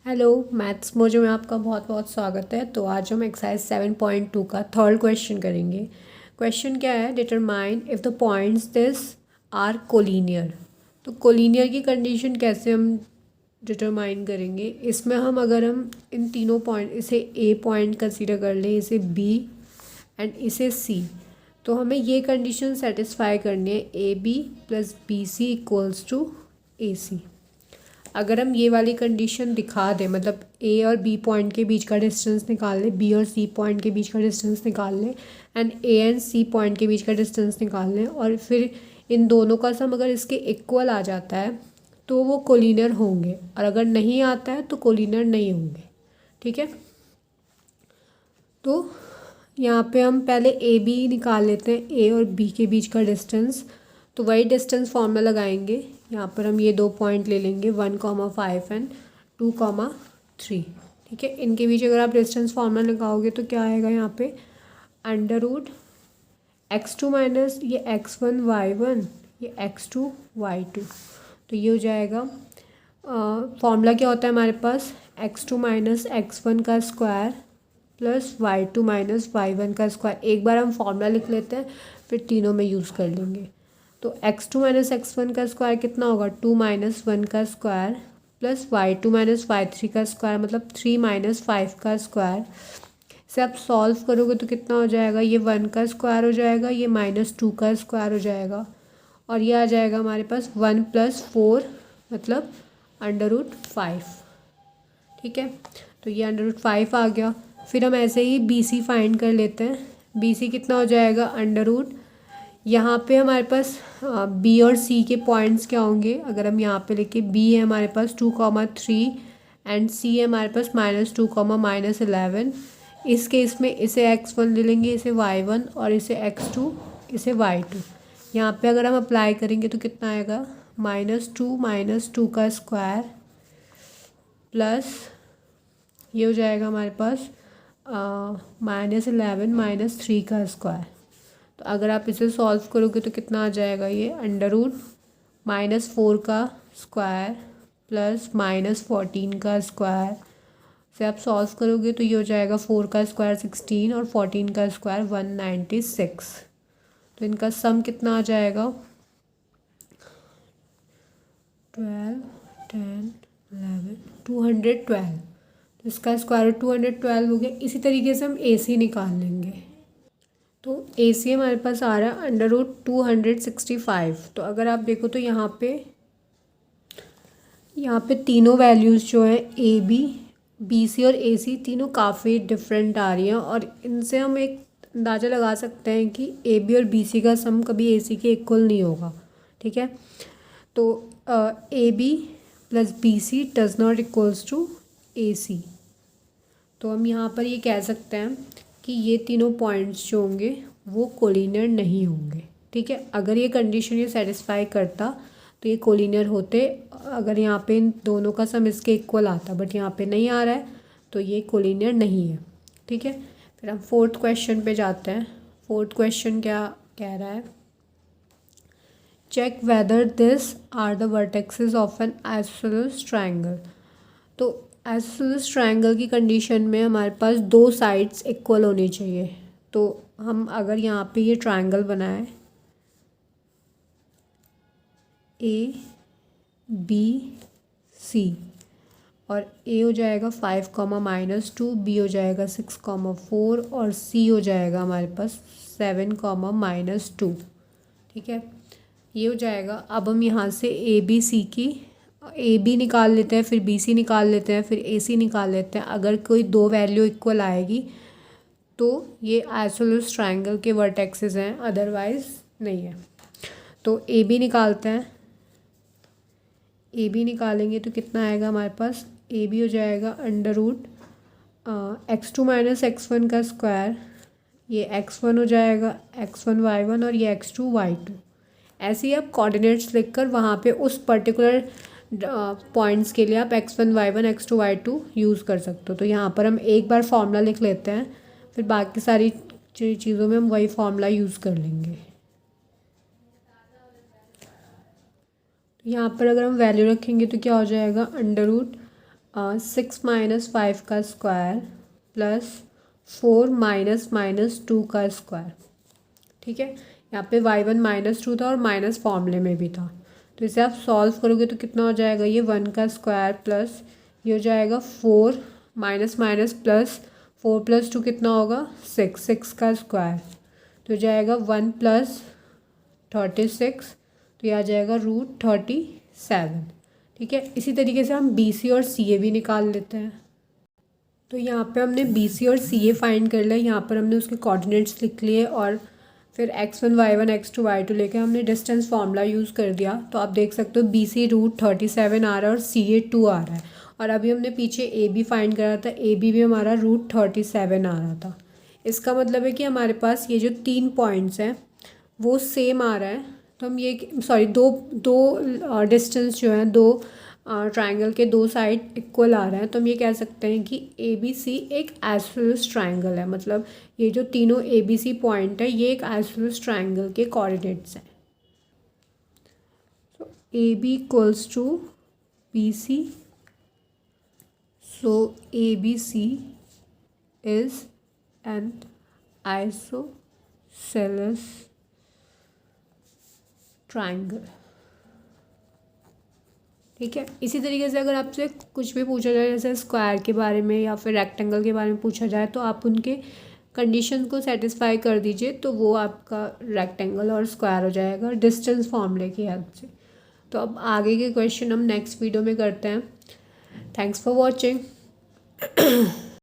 Hello maths mojo में आपका बहुत बहुत स्वागत है। तो आज हम एक्सरसाइज 7.2 का थर्ड क्वेश्चन करेंगे। क्वेश्चन क्या है, determine if the points this are collinear. तो कोलिनियर की कंडीशन कैसे हम डिटरमाइन करेंगे, इसमें अगर हम इन तीनों पॉइंट, इसे ए पॉइंट कंसीडर कर लें, इसे बी एंड इसे सी, तो हमें ये कंडीशन सेटिस्फाई करनी है A B plus B C equals to A C. अगर हम ये वाली कंडीशन दिखा दें, मतलब ए और बी पॉइंट के बीच का डिस्टेंस निकाल लें, बी और सी पॉइंट के बीच का डिस्टेंस निकाल लें and A and C point के बीच का डिस्टेंस निकाल लें, और फिर इन दोनों का सम अगर इसके इक्वल आ जाता है तो वो कोलिनियर होंगे, और अगर नहीं आता है तो कोलिनियर नहीं होंगे। ठीक है, तो यहाँ पे हम पहले ए बी निकाल लेते हैं, ए और बी के बीच का डिस्टेंस। तो वही डिस्टेंस फॉर्मूला लगाएंगे। यहाँ पर हम ये दो पॉइंट ले लेंगे 1,5 एंड 2,3। ठीक है, इनके बीच अगर आप डिस्टेंस फॉर्मूला लगाओगे तो क्या आएगा यहाँ पे, √x2 माइनस ये x1 y1, ये x2 y2। तो ये हो जाएगा, फॉर्मूला क्या होता है हमारे पास, x2 माइनस x1 का square plus y2 minus y1 का स्क्वायर। एक बार हम फॉर्मूला लिख लेते हैं, फिर तीनों में यूज़ कर लेंगे। तो x2 माइनस x1 का स्क्वायर कितना होगा, 2 माइनस 1 का square plus y2 minus y3 का स्क्वायर, मतलब 3 माइनस 5 का स्क्वायर। इसे आप सॉल्व करोगे तो कितना हो जाएगा, ये 1 का स्क्वायर हो जाएगा, ये -2 का स्क्वायर हो जाएगा, और ये आ जाएगा हमारे पास 1 + 4 मतलब √5। ठीक है, तो ये √5 आ गया। फिर हम ऐसे ही बी सी फाइंड कर लेते हैं। बी सी कितना हो जाएगा, अंडर रूट, यहाँ पे हमारे पास बी और सी के पॉइंट्स क्या होंगे, अगर हम यहाँ पे लिखे, बी है हमारे पास 2,3 एंड सी है हमारे पास -2, -11। इस केस में इसे x1 ले लेंगे, इसे y1, और इसे x2, इसे y2। यहाँ पे अगर हम अप्लाई करेंगे तो कितना आएगा, -2 का स्क्वायर प्लस ये हो जाएगा हमारे पास -11 -3 का स्क्वायर। तो अगर आप इसे सॉल्व करोगे तो कितना आ जाएगा, ये √-4 का स्क्वायर प्लस -14 का स्क्वायर से आप सॉल्व करोगे तो ये हो जाएगा 4 का स्क्वायर 16 और 14 का स्क्वायर 196। तो इनका सम कितना आ जाएगा, 12 10 11 212। तो इसका स्क्वायर रूट 212 हो गया। इसी तरीके से हम ए सी निकाल लेंगे। तो ए सी हमारे पास आ रहा है √265। तो अगर आप देखो तो यहाँ पे तीनों वैल्यूज़ जो है ए बी, बी सी और ए सी, तीनों काफ़ी डिफरेंट आ रही हैं, और इनसे हम एक अंदाज़ा लगा सकते हैं कि ए बी और बी सी का सम कभी ए सी के इक्वल नहीं होगा। ठीक है, तो A B plus B C does not equals to A C. तो हम यहाँ पर ये कह सकते हैं कि ये तीनों पॉइंट्स जो होंगे वो कोलिनियर नहीं होंगे। ठीक है, अगर ये कंडीशन ये सेटिस्फाई करता तो ये कोलिनियर होते, अगर यहाँ पे इन दोनों का सम इसके इक्वल आता, बट यहाँ पे नहीं आ रहा है तो ये कोलिनियर नहीं है। ठीक है, फिर हम फोर्थ क्वेश्चन पे जाते हैं। फोर्थ क्वेश्चन क्या कह रहा है, check whether this are the vertexes of an isosceles triangle. तो आइसोसेलेस ट्रायंगल की कंडीशन में हमारे पास दो साइड्स इक्वल होनी चाहिए। तो हम अगर यहाँ पे ये ट्रायंगल बनाए ए बी सी, और ए हो जाएगा 5, -2, बी हो जाएगा 6, 4, और सी हो जाएगा हमारे पास 7, -2। ठीक है, ये हो जाएगा। अब हम यहाँ से ए बी सी की ए बी निकाल लेते हैं, फिर बी सी निकाल लेते हैं, फिर ए सी निकाल लेते हैं। अगर कोई दो वैल्यू इक्वल आएगी तो ये आइसोसेलेस ट्रायंगल के वर्टेक्सेस हैं, अदरवाइज नहीं है। तो ए बी निकालते हैं। ए बी निकालेंगे तो कितना आएगा हमारे पास, ए बी हो जाएगा x2 माइनस x1 का स्क्वायर, ये x1 हो जाएगा x1 y1, और ये x2 y2। ऐसे ही आप कोऑर्डिनेट्स लिखकर वहाँ पे उस पर्टिकुलर पॉइंट्स के लिए आप x1 y1 x2 y2 use कर सकते हो। तो यहाँ पर हम एक बार फॉर्मूला लिख लेते हैं, फिर बाकी सारी चीज़ों में हम वही फॉर्मूला यूज़ कर लेंगे। तो यहाँ पर अगर हम वैल्यू रखेंगे तो क्या हो जाएगा, 6 माइनस 5 का स्क्वायर प्लस 4 माइनस माइनस 2 का स्क्वायर। ठीक है, यहाँ पे y1 -2 था और माइनस फॉर्मूले में भी था, तो इसे आप सॉल्व करोगे तो कितना हो जाएगा, ये 1 का स्क्वायर प्लस ये हो जाएगा 4 माइनस माइनस प्लस 4 + 2 कितना होगा 6 का स्क्वायर, तो जाएगा 1 + 36, तो यह आ जाएगा √37। ठीक है, इसी तरीके से हम BC और CA भी निकाल लेते हैं। तो यहाँ पे हमने BC और CA फाइंड कर लिया, यहाँ पर हमने उसके कोऑर्डिनेट्स लिख लिए और फिर x1 y1 x2 y2 लेके हमने डिस्टेंस फार्मूला यूज़ कर दिया। तो आप देख सकते हो BC √37 आ रहा है और CA 2 आ रहा है, और अभी हमने पीछे AB फाइंड करा था, AB भी हमारा √37 आ रहा था। इसका मतलब है कि हमारे पास ये जो 3 पॉइंट्स हैं वो सेम आ रहा है, तो हम ये सॉरी दो डिस्टेंस जो है, दो ट्राइंगल के दो साइड इक्वल आ रहे हैं, तो हम ये कह सकते हैं कि ABC एक आइसोसेलेस ट्राइंगल है। मतलब ये जो तीनों ABC पॉइंट है ये एक आइसोसेलेस ट्राइंगल के कोऑर्डिनेट्स हैं। तो AB = BC, so ABC is an isosceles triangle. ठीक है, इसी तरीके से अगर आपसे कुछ भी पूछा जाए जैसे स्क्वायर के बारे में या फिर रेक्टेंगल के बारे में पूछा जाए, तो आप उनके कंडीशन को सेटिस्फाई कर दीजिए, तो वो आपका रेक्टेंगल और स्क्वायर हो जाएगा डिस्टेंस फॉर्मूले की हेल्प से। तो अब आगे के क्वेश्चन हम नेक्स्ट वीडियो में करते हैं। Thanks for watching.